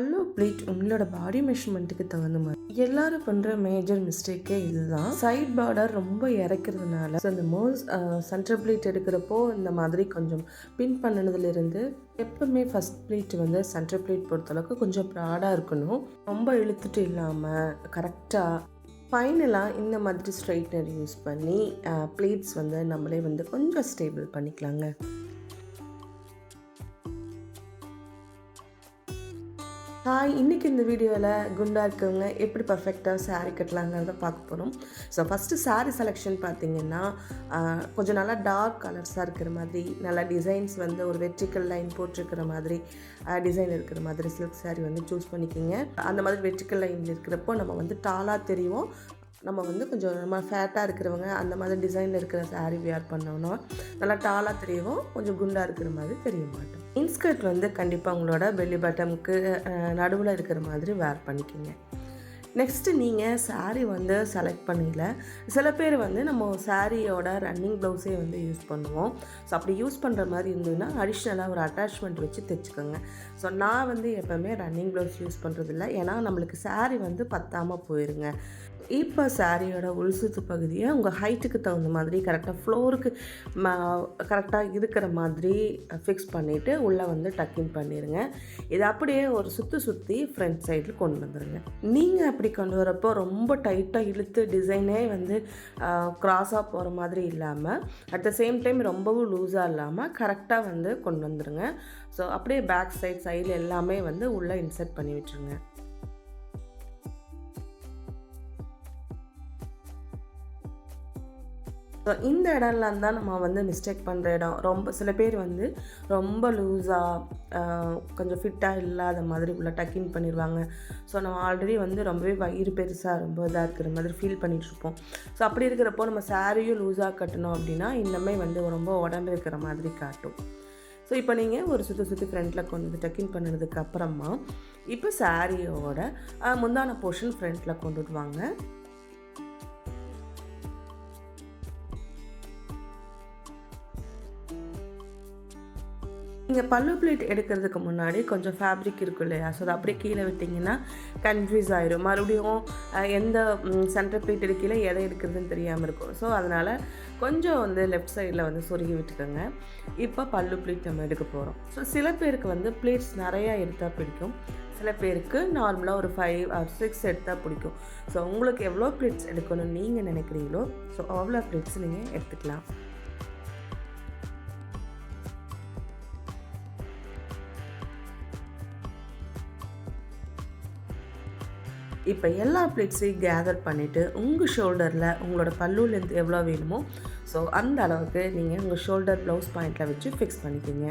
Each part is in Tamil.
பல்லு ப்ளீட் உங்களோட பாடி மெஷர்மெண்ட்டுக்கு தகுந்த மாதிரி எல்லாரும் பண்ணுற மேஜர் மிஸ்டேக்கே இதுதான். சைட் பார்டர் ரொம்ப இறக்கிறதுனால இந்த மோஸ் சென்டர் ப்ளீட் எடுக்கிறப்போ இந்த மாதிரி கொஞ்சம் பின் பண்ணினதுலேருந்து எப்பவுமே ஃபஸ்ட் ப்ளீட் வந்து சென்டர் ப்ளீட் பொறுத்தளவுக்கு கொஞ்சம் ப்ராடாக இருக்கணும். ரொம்ப இழுத்துட்டு இல்லாமல் கரெக்டாக ஃபைனலாக இந்த மாதிரி ஸ்ட்ரைட்னர் யூஸ் பண்ணி ப்ளீட்ஸ் வந்து நம்மளே வந்து கொஞ்சம் ஸ்டேபிள் பண்ணிக்கலாங்க. ஹாய், இன்றைக்கி இந்த வீடியோவில் குண்டாக இருக்கவங்க எப்படி பர்ஃபெக்டாக சாரீ கட்டலாங்கிறத பார்க்க போகிறோம். ஸோ ஃபஸ்ட்டு சாரீ செலெக்ஷன் பார்த்திங்கன்னா கொஞ்சம் நல்லா டார்க் கலர்ஸாக இருக்கிற மாதிரி, நல்லா டிசைன்ஸ் வந்து ஒரு வெர்டிக்கல் லைன் போட்டிருக்கிற மாதிரி டிசைன் இருக்கிற மாதிரி சில்க் சாரீ வந்து சூஸ் பண்ணிக்கிங்க. அந்த மாதிரி வெர்டிக்கல் லைன் இருக்கிறப்போ நம்ம வந்து டாலாக தெரியும். நம்ம வந்து கொஞ்சம் நம்ம ஃபேட்டாக இருக்கிறவங்க அந்த மாதிரி டிசைனில் இருக்கிற சாரீ வியர் பண்ணோன்னா நல்லா டாலாக தெரியவும், கொஞ்சம் குண்டாக இருக்கிற மாதிரி தெரிய மாட்டோம். இன்ஸ்கர்ட் வந்து கண்டிப்பாக உங்களோட பெல்லி பட்டனுக்கு நடுவில் இருக்கிற மாதிரி வேர் பண்ணிக்கோங்க. நெக்ஸ்ட்டு நீங்கள் சாரீ வந்து செலக்ட் பண்ணல, சில பேர் வந்து நம்ம சாரியோட ரன்னிங் ப்ளவுஸே வந்து யூஸ் பண்ணுவோம். ஸோ அப்படி யூஸ் பண்ணுற மாதிரி இருந்ததுன்னா அடிஷ்னலாக ஒரு அட்டாச்மெண்ட் வச்சு தைச்சிக்கோங்க. ஸோ நான் வந்து எப்போவுமே ரன்னிங் ப்ளவுஸ் யூஸ் பண்ணுறதில்ல, ஏன்னா நம்மளுக்கு சாரீ வந்து பத்தாமல் போயிருங்க. இப்போ சாரியோட உள்சுத்து பகுதியை உங்கள் ஹைட்டுக்கு தகுந்த மாதிரி கரெக்டாக ஃப்ளோருக்கு கரெக்டாக இருக்கிற மாதிரி ஃபிக்ஸ் பண்ணிவிட்டு உள்ளே வந்து டக்கின் பண்ணிடுங்க. இதை அப்படியே ஒரு சுற்றி ஃப்ரண்ட் சைடில் கொண்டு வந்துடுங்க. நீங்கள் அப்படி கொண்டு வரப்போ ரொம்ப டைட்டாக இழுத்து டிசைனே வந்து க்ராஸாக போகிற மாதிரி இல்லாமல், அட் த சேம் டைம் ரொம்பவும் லூஸாக இல்லாமல் கரெக்டாக வந்து கொண்டு வந்துடுங்க. ஸோ அப்படியே பேக் சைடில் எல்லாமே வந்து உள்ளே இன்சர்ட் பண்ணி விட்டுருங்க. ஸோ இந்த இடம்லாம் தான் நம்ம வந்து மிஸ்டேக் பண்ணுற இடம். ரொம்ப சில பேர் வந்து ரொம்ப லூஸாக கொஞ்சம் ஃபிட்டாக இல்லாத மாதிரி உள்ள டக்கின் பண்ணிடுவாங்க. ஸோ நம்ம ஆல்ரெடி வந்து ரொம்பவே வயிறு பெருசாக ரொம்ப இதாக இருக்கிற மாதிரி ஃபீல் பண்ணிகிட்ருப்போம். ஸோ அப்படி இருக்கிறப்போ நம்ம சாரியும் லூஸாக கட்டணும் அப்படின்னா இன்னமே வந்து ரொம்ப உடம்பு இருக்கிற மாதிரி காட்டும். ஸோ இப்போ நீங்கள் ஒரு சுற்றி ஃப்ரண்ட்டில் கொண்டு வந்து டக்கின் பண்ணினதுக்கு அப்புறமா இப்போ சாரியோட முந்தான போர்ஷன் ஃப்ரண்ட்டில் கொண்டுட்டு வாங்க. நீங்கள் பல்லு ப்ளீட் எடுக்கிறதுக்கு முன்னாடி கொஞ்சம் ஃபேப்ரிக் இருக்கும் இல்லையா, ஸோ அதை அப்படியே கீழே விட்டிங்கன்னா கன்ஃபியூஸ் ஆகிடும். மறுபடியும் எந்த சென்டர் ப்ளீட் எடுக்கல எதை எடுக்கிறதுன்னு தெரியாமல் இருக்கும். ஸோ அதனால் கொஞ்சம் வந்து லெஃப்ட் சைடில் வந்து சொருகி விட்டுக்கோங்க. இப்போ பல்லு ப்ளீட் நம்ம எடுக்க போகிறோம். ஸோ சில பேருக்கு வந்து ப்ளீட்ஸ் நிறையா எடுத்தால் பிடிக்கும், சில பேருக்கு நார்மலாக ஒரு 5 or 6 எடுத்தால் பிடிக்கும். ஸோ உங்களுக்கு எவ்வளோ ப்ளீட்ஸ் எடுக்கணும்னு நீங்கள் நினைக்கிறீங்களோ ஸோ அவ்வளோ ப்ளீட்ஸ் நீங்கள் எடுத்துக்கலாம். இப்போ எல்லா ப்ளீட்ஸையும் கேதர் பண்ணிவிட்டு உங்கள் ஷோல்டரில் உங்களோட பல்லு லென்த் எவ்வளோ வேணுமோ ஸோ அந்த அளவுக்கு நீங்கள் உங்கள் ஷோல்டர் ப்ளவுஸ் பாயிண்டில் வச்சு ஃபிக்ஸ் பண்ணிக்கோங்க.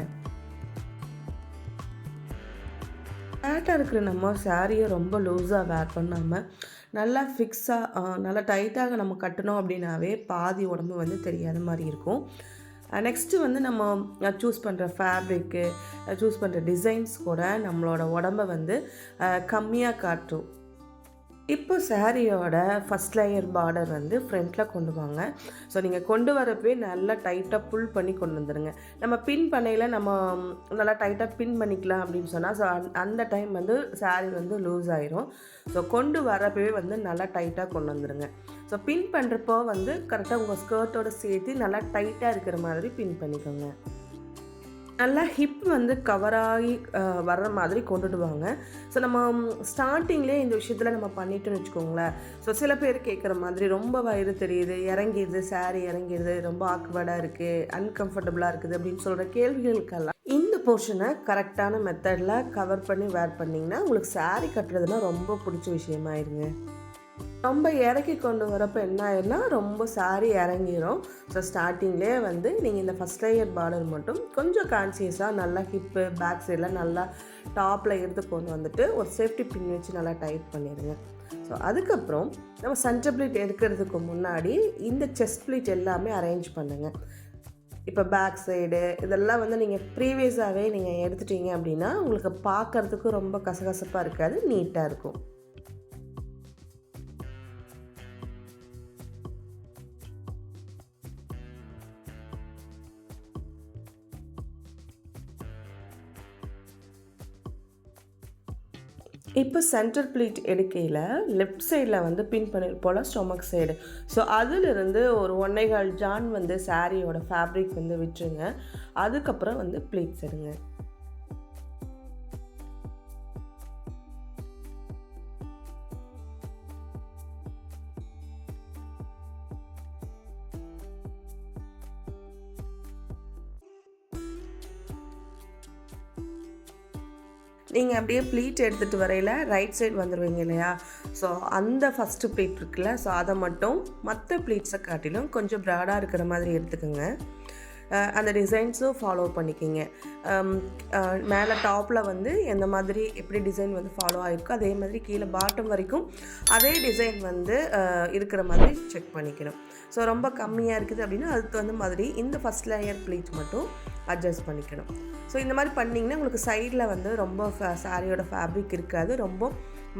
ஃபேட்டாக இருக்கிற நம்ம சாரியை ரொம்ப லூஸாக வேர் பண்ணாமல் நல்லா ஃபிக்ஸாக நல்லா டைட்டாக நம்ம கட்டணும் அப்படின்னாவே பாதி உடம்பு வந்து தெரியாத மாதிரி இருக்கும். நெக்ஸ்ட்டு வந்து நம்ம சூஸ் பண்ணுற ஃபேப்ரிக்கு சூஸ் பண்ணுற டிசைன்ஸ் கூட நம்மளோட உடம்பை வந்து கம்மியாக காட்டும். இப்போ சாரியோட ஃபஸ்ட் லேயர் பார்டர் வந்து ஃப்ரண்ட்டில் கொண்டு வாங்க. ஸோ நீங்கள் கொண்டு வரப்பே நல்லா டைட்டாக புல் பண்ணி கொண்டு வந்துடுங்க. நம்ம பின் பண்ணையில் நம்ம நல்லா டைட்டாக பின் பண்ணிக்கலாம் அப்படின்னு சொன்னால் ஸோ அந்த டைம் வந்து சாரி வந்து லூஸ் ஆயிரும். ஸோ கொண்டு வரப்பவே வந்து நல்லா டைட்டாக கொண்டு வந்துடுங்க. ஸோ பின் பண்ணுறப்போ வந்து கரெக்டாக உங்கள் ஸ்கர்ட்டோடு சேர்த்து நல்லா டைட்டாக இருக்கிற மாதிரி பின் பண்ணிக்கோங்க. நல்லா ஹிப் வந்து கவராகி வர்ற மாதிரி கொண்டுட்டு வாங்க. ஸோ நம்ம ஸ்டார்டிங்லேயே இந்த விஷயத்தில் நம்ம பண்ணிட்டோன்னு வச்சுக்கோங்களேன். ஸோ சில பேர் கேட்குற மாதிரி ரொம்ப வயிறு தெரியுது, இறங்கிடுது, சாரி இறங்கிடுது, ரொம்ப ஆக்வர்டாக இருக்குது, அன்கம்ஃபர்டபுளாக இருக்குது அப்படின்னு சொல்கிற கேள்விகளுக்கெல்லாம் இந்த போர்ஷனை கரெக்டான மெத்தடில் கவர் பண்ணி வேர் பண்ணிங்கன்னா உங்களுக்கு சாரி கட்டுறதுனா ரொம்ப பிடிச்ச விஷயமாயிருங்க. ரொம்ப இறக்கி கொண்டு வரப்போ என்ன ஆயிருன்னா ரொம்ப சாரி இறங்கிடும். ஸோ ஸ்டார்டிங்லேயே வந்து நீங்கள் இந்த ஃபஸ்ட் லேயர் பார்டர் மட்டும் கொஞ்சம் கான்சியஸாக நல்லா ஹிப்பு பேக் சைடில் நல்லா டாப்பில் எடுத்து கொண்டு வந்துட்டு ஒரு சேஃப்டி பின் வச்சு நல்லா டைட் பண்ணிடுங்க. ஸோ அதுக்கப்புறம் நம்ம சென்டர் ப்ளீட் எடுக்கிறதுக்கு முன்னாடி இந்த செஸ்ட் ப்ளீட் எல்லாமே அரேஞ்ச் பண்ணுங்கள். இப்போ பேக் சைடு இதெல்லாம் வந்து நீங்கள் ப்ரீவியஸாகவே நீங்கள் எடுத்துட்டீங்க அப்படின்னா உங்களுக்கு பார்க்குறதுக்கு ரொம்ப கசகசப்பாக இருக்காது, நீட்டாக இருக்கும். இப்போ சென்டர் ப்ளீட் எடுக்கையில் லெஃப்ட் சைடில் வந்து பின் பண்ணியிருப்போல ஸ்டொமக் சைடு. ஸோ அதிலிருந்து ஒரு 1.25 ஜான் வந்து சாரியோட ஃபேப்ரிக் வந்து விட்டுருங்க. அதுக்கப்புறம் வந்து ப்ளீட்ஸ் எடுங்க. நீங்கள் அப்படியே ப்ளீட் எடுத்துகிட்டு வரையில் ரைட் சைடு வந்துடுவீங்க இல்லையா? ஸோ அந்த ஃபஸ்ட்டு ப்ளீட் இருக்குல்ல, ஸோ அதை மட்டும் மற்ற ப்ளீட்ஸை காட்டிலும் கொஞ்சம் ப்ராடாக இருக்கிற மாதிரி எடுத்துக்கோங்க. அந்த டிசைன்ஸும் ஃபாலோ பண்ணிக்கிங்க. மேலே டாப்பில் வந்து எந்த மாதிரி எப்படி டிசைன் வந்து ஃபாலோ ஆகிருக்கோ அதே மாதிரி கீழே பாட்டம் வரைக்கும் அதே டிசைன் வந்து இருக்கிற மாதிரி செக் பண்ணிக்கணும். ஸோ ரொம்ப கம்மியாக இருக்குது அப்படின்னா அதுக்கு தகுந்த மாதிரி இந்த ஃபஸ்ட் லேயர் ப்ளீட் மட்டும் அட்ஜஸ்ட் பண்ணிக்கணும். ஸோ இந்த மாதிரி பண்ணிங்கன்னா உங்களுக்கு சைடில் வந்து ரொம்ப சாரியோட ஃபேப்ரிக் இருக்காது. ரொம்ப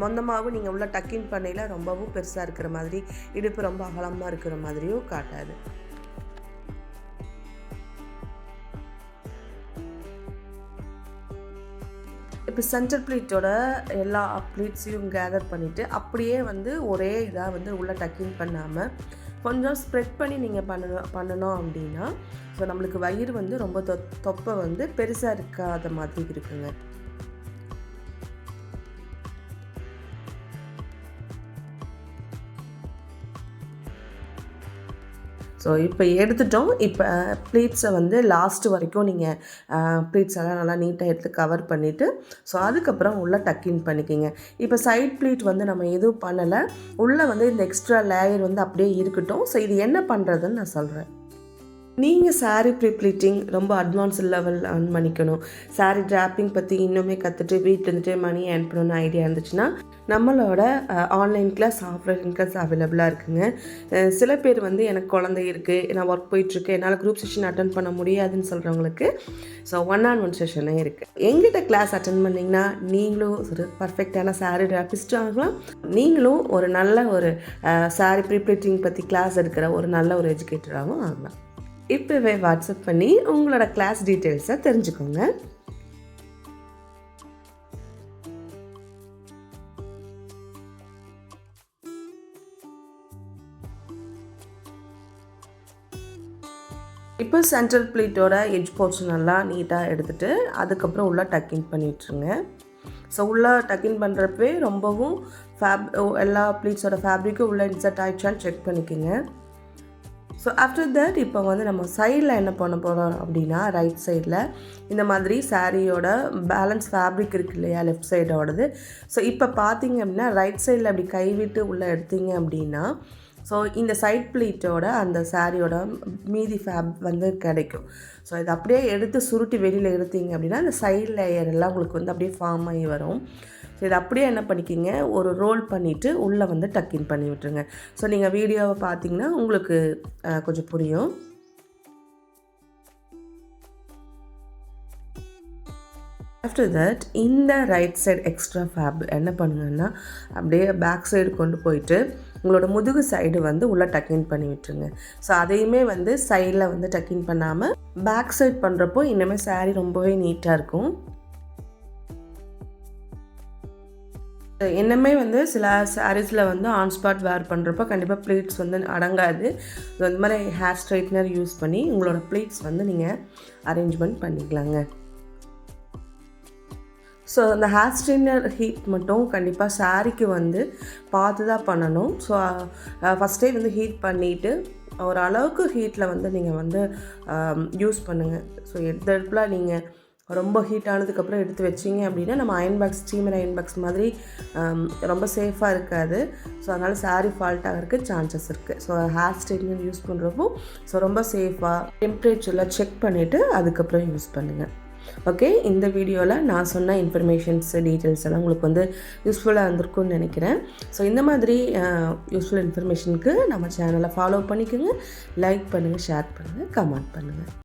மொந்தமாகவும் நீங்கள் உள்ள டக்கின் பண்ணையில் ரொம்பவும் பெருசாக இருக்கிற மாதிரி, இடுப்பு ரொம்ப அகலமாக இருக்கிற மாதிரியும் காட்டாது. இப்போ சென்டர் ப்ளீட்டோட எல்லா ப்ளீட்ஸையும் கேதர் பண்ணிவிட்டு அப்படியே வந்து ஒரே இதாக வந்து உள்ளே டக்கிங் பண்ணாமல் கொஞ்சம் ஸ்ப்ரெட் பண்ணி நீங்கள் பண்ணணும் அப்படின்னா ஸோ நம்மளுக்கு வயிறு வந்து ரொம்ப தொப்பை வந்து பெருசாக இருக்காத மாதிரி இருக்குங்க. ஸோ இப்போ எடுத்துட்டோம். இப்போ ப்ளீட்ஸை வந்து லாஸ்ட்டு வரைக்கும் நீங்கள் ப்ளீட்ஸ் எல்லாம் நல்லா நீட்டாக எடுத்து கவர் பண்ணிவிட்டு ஸோ அதுக்கப்புறம் உள்ளே டக்கின் பண்ணிக்கிங்க. இப்போ சைட் ப்ளீட் வந்து நம்ம எதுவும் பண்ணலை. உள்ளே வந்து இந்த எக்ஸ்ட்ரா லேயர் வந்து அப்படியே இருக்கட்டும். ஸோ இது என்ன பண்ணுறதுன்னு நான் சொல்கிறேன். நீங்கள் சாரீ ப்ரீப்ளீட்டிங் ரொம்ப அட்வான்ஸ் லெவல் ஏர்ன் பண்ணிக்கணும், சாரீ டிராப்பிங் பற்றி இன்னுமே கற்றுட்டு வீட்டில் இருந்துட்டு மணி ஏர்ன் பண்ணணும்னு ஐடியா இருந்துச்சுன்னா நம்மளோட ஆன்லைன் கிளாஸ், ஆஃப்லைன் கிளாஸ் அவைலபிளாக இருக்குங்க. சில பேர் வந்து எனக்கு குழந்தை இருக்குது, நான் ஒர்க் போயிட்டுருக்கு, என்னால் குரூப் செஷன் அட்டன் பண்ண முடியாதுன்னு சொல்கிறவங்களுக்கு ஸோ 1-on-1 செஷனே இருக்குது. எங்கிட்ட கிளாஸ் அட்டன் பண்ணிங்கன்னா நீங்களும் ஒரு பர்ஃபெக்டான சாரீ டிராப்பிஸ்ட்டும் ஆகலாம், நீங்களும் ஒரு நல்ல ஒரு சாரீ ப்ரீப்ளீட்டிங் பற்றி கிளாஸ் எடுக்கிற ஒரு நல்ல ஒரு எஜுகேட்டராகவும் ஆகலாம். இப்போவே வாட்ஸ்அப் பண்ணி உங்களோட கிளாஸ் டீட்டெயில்ஸை தெரிஞ்சுக்கோங்க. இப்போ சென்ட்ரல் ப்ளீட்டோட எட்ஜ் போர்ஷன் எல்லாம் நீட்டாக எடுத்துகிட்டு அதுக்கப்புறம் உள்ளே டக்கின் பண்ணிட்டுருங்க. ஸோ உள்ளே டக்கின் பண்ணுறப்பவே ரொம்பவும் எல்லா ப்ளீட்ஸோட ஃபேப்ரிக்கும் உள்ளே இன்சர்ட் ஆகிடுச்சான்னு செக் பண்ணிக்கோங்க. ஸோ ஆஃப்டர் தட் இப்போ வந்து நம்ம சைடில் என்ன பண்ண போகிறோம் அப்படின்னா ரைட் சைடில் இந்த மாதிரி சாரியோட பேலன்ஸ் ஃபேப்ரிக் இருக்குது இல்லையா லெஃப்ட் சைடோடது. ஸோ இப்போ பார்த்தீங்க அப்படின்னா ரைட் சைடில் அப்படி கைவிட்டு உள்ளே எடுத்தீங்க அப்படின்னா ஸோ இந்த சைட் ப்ளீட்டோட அந்த சாரியோட மீதி வந்து கிடைக்கும். ஸோ இதை அப்படியே எடுத்து சுருட்டி வெளியில் எடுத்தீங்க அப்படின்னா அந்த சைட் லேயர் எல்லாம் உங்களுக்கு வந்து அப்படியே ஃபார்ம் ஆகி வரும். ஸோ இதை அப்படியே என்ன பண்ணிக்கிங்க, ஒரு ரோல் பண்ணிவிட்டு உள்ளே வந்து டக்கின் பண்ணி விட்டுருங்க. ஸோ நீங்கள் வீடியோவை பார்த்தீங்கன்னா உங்களுக்கு கொஞ்சம் புரியும். ஆஃப்டர் தட் இந்த ரைட் சைடு எக்ஸ்ட்ரா என்ன பண்ணுங்கன்னா அப்படியே பேக் சைடு கொண்டு போயிட்டு உங்களோட முதுகு சைடு வந்து உள்ளே டக்கின் பண்ணி விட்டுருங்க. ஸோ அதையுமே வந்து சைடில் வந்து டக்கின் பண்ணாமல் பேக் சைடு பண்ணுறப்போ இன்னுமே சாரீ ரொம்பவே நீட்டாக இருக்கும். இன்னுமே வந்து சில சாரீஸில் வந்து ஆன் ஸ்பாட் வேர் பண்ணுறப்போ கண்டிப்பாக ப்ளீட்ஸ் வந்து அடங்காது. ஸோ அந்த மாதிரி ஹேர் ஸ்ட்ரைட்னர் யூஸ் பண்ணி உங்களோட ப்ளீட்ஸ் வந்து நீங்கள் அரேஞ்ச்மெண்ட் பண்ணிக்கலாங்க. ஸோ அந்த ஹேர் ஸ்ட்ரைட்னர் ஹீட் மட்டும் கண்டிப்பாக சாரீக்கு வந்து பார்த்து தான் பண்ணணும். ஸோ ஃபஸ்ட்டே வந்து ஹீட் பண்ணிவிட்டு ஒரு அளவுக்கு ஹீட்டில் வந்து நீங்கள் வந்து யூஸ் பண்ணுங்கள். ஸோ எடுத்துல நீங்கள் ரொம்ப ஹீட் ஆனதுக்கப்புறம் எடுத்து வச்சிங்க அப்படின்னா நம்ம iron box, steamer iron box மாதிரி ரொம்ப சேஃபாக இருக்காது. ஸோ அதனால் சாரீ ஃபால்ட் ஆகிறதுக்கு சான்சஸ் இருக்குது. ஸோ ஹேர் ஸ்ட்ரைட்னர் யூஸ் பண்ணுறப்போ ஸோ ரொம்ப சேஃபாக டெம்பரேச்சரில் செக் பண்ணிவிட்டு அதுக்கப்புறம் யூஸ் பண்ணுங்கள். ஓகே, இந்த வீடியோவில் நான் சொன்ன இன்ஃபர்மேஷன்ஸ், டீட்டெயில்ஸ் எல்லாம் உங்களுக்கு வந்து யூஸ்ஃபுல்லாக இருந்திருக்கும்னு நினைக்கிறேன். ஸோ இந்த மாதிரி யூஸ்ஃபுல் இன்ஃபர்மேஷனுக்கு நம்ம சேனலை ஃபாலோ பண்ணிக்கோங்க, லைக் பண்ணுங்கள், ஷேர் பண்ணுங்கள், கமெண்ட் பண்ணுங்கள்.